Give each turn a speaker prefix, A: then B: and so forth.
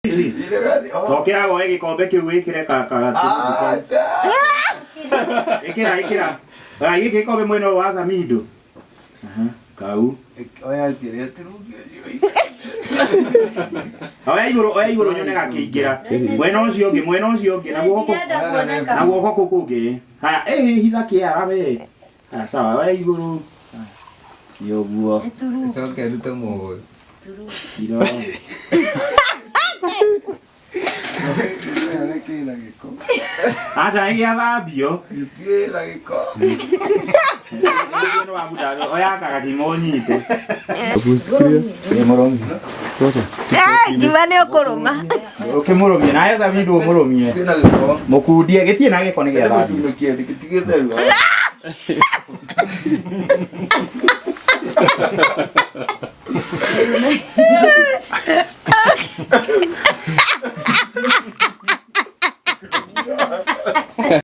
A: Tokera go gikombe kiu wikire kaka. Ikira. Ai gikombe mweno wa Samido. Kau.
B: Oya kire turungi.
A: Oya iguru nyone gakiingira. Mwena ucio ungi na guoko kukungi. Ha hitha kiara we. Sawa oya iguru. Yoguo.
B: Soke nduto mo.
A: Iro. Acha ia thambio.
B: Tira giko.
A: No abuda. Oya kaka kimonyite.
C: Gimana ukuruma?
A: Ukimurumia nayo Samido umurumie.
B: Tira giko.
A: Mukundie gitie na giko ni gia thambio.
B: Tumekia tikitheru.